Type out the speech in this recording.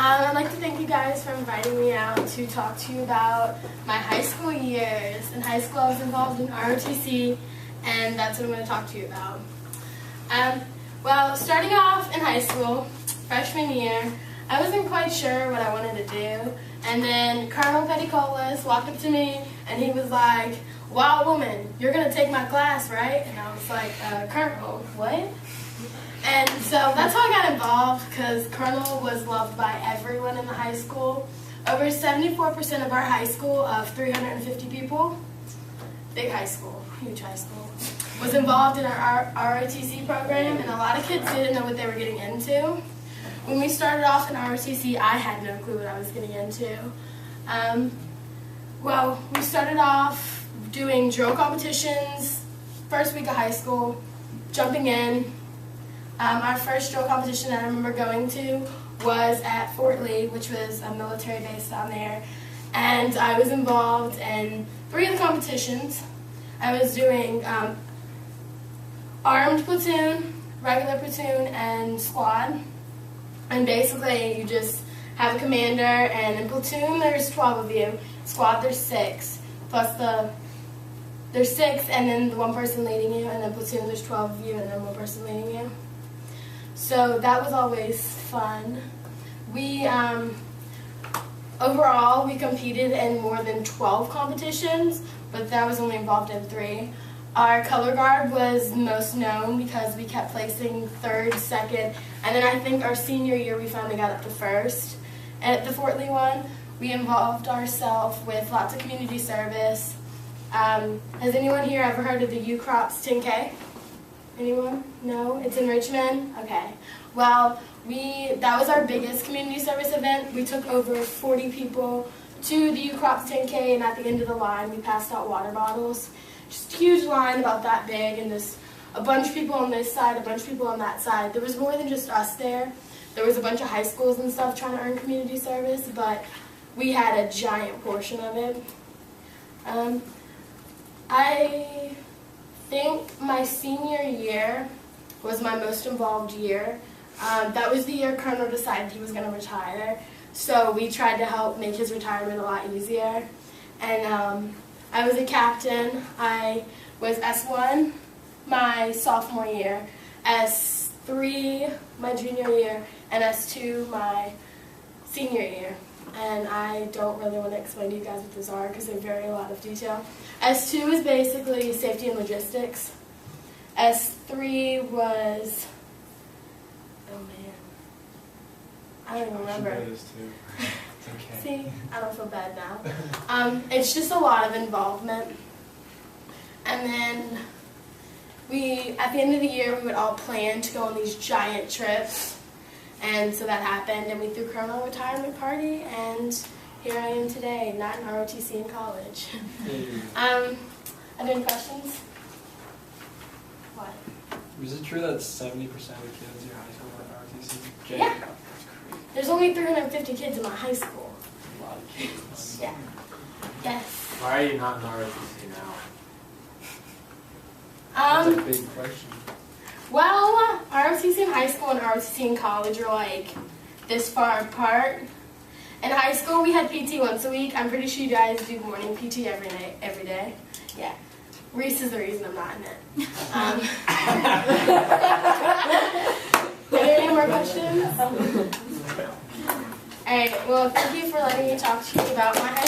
I'd like to thank you guys for inviting me out to talk to you about my high school years. In high school, I was involved in ROTC, and that's what I'm going to talk to you about. Well, starting off in high school, freshman year, I wasn't quite sure what I wanted to do, and then Colonel Petticolas walked up to me, and he was like, "Wow, woman, you're going to take my class, right?" And I was like, "Colonel, what?" And so that's how I got involved, because Colonel was loved by everyone in the high school. Over 74% of our high school of 350 people, big high school, huge high school, was involved in our ROTC program, and a lot of kids didn't know what they were getting into. When we started off in ROTC, I had no clue what I was getting into. Well, we started off doing drill competitions, first week of high school, jumping in. Our first drill competition that I remember going to was at Fort Lee, which was a military base down there. And I was involved in 3 of the competitions. I was doing armed platoon, regular platoon, and squad. And basically you just have a commander, and in platoon there's 12 of you. Squad there's 6, plus there's 6 and then the one person leading you, and then platoon there's 12 of you and then one person leading you. So that was always fun. We, overall, we competed in more than 12 competitions, but that was only involved in 3. Our color guard was most known because we kept placing 3rd, 2nd, and then I think our senior year we finally got up to 1st. And at the Fort Lee one, we involved ourselves with lots of community service. Has anyone here ever heard of the U-Crops 10K? Anyone? No? It's in Richmond? Okay. Well, that was our biggest community service event. We took over 40 people to the U-Crops 10K, and at the end of the line, we passed out water bottles. Just a huge line about that big, and just a bunch of people on this side, a bunch of people on that side. There was more than just us there. There was a bunch of high schools and stuff trying to earn community service, but we had a giant portion of it. I think my senior year was my most involved year. That was the year Colonel decided he was going to retire, so we tried to help make his retirement a lot easier. And I was a captain. I was S1 my sophomore year, S3 my junior year, and S2 my senior year. And I don't really want to explain to you guys what those are because they vary a lot of detail. S2 is basically safety and logistics. S3 was, oh man, I don't even remember. It's okay. See, I don't feel bad now. It's just a lot of involvement. And then at the end of the year, we would all plan to go on these giant trips. And so that happened, and we threw Colonel a retirement party, and here I am today, not in ROTC in college. Are there any questions? What? Was it true that 70% of the kids in your high school were in ROTC? Yeah. That's crazy. There's only 350 kids in my high school. A lot of kids. Yeah. Yes. Why are you not in ROTC now? That's a big question. Well, ROTC in high school and ROTC in college are like this far apart. In high school, we had PT once a week. I'm pretty sure you guys do morning PT every day. Yeah. Reese is the reason I'm not in it. Are there any more questions? Alright, well, thank you for letting me talk to you about my high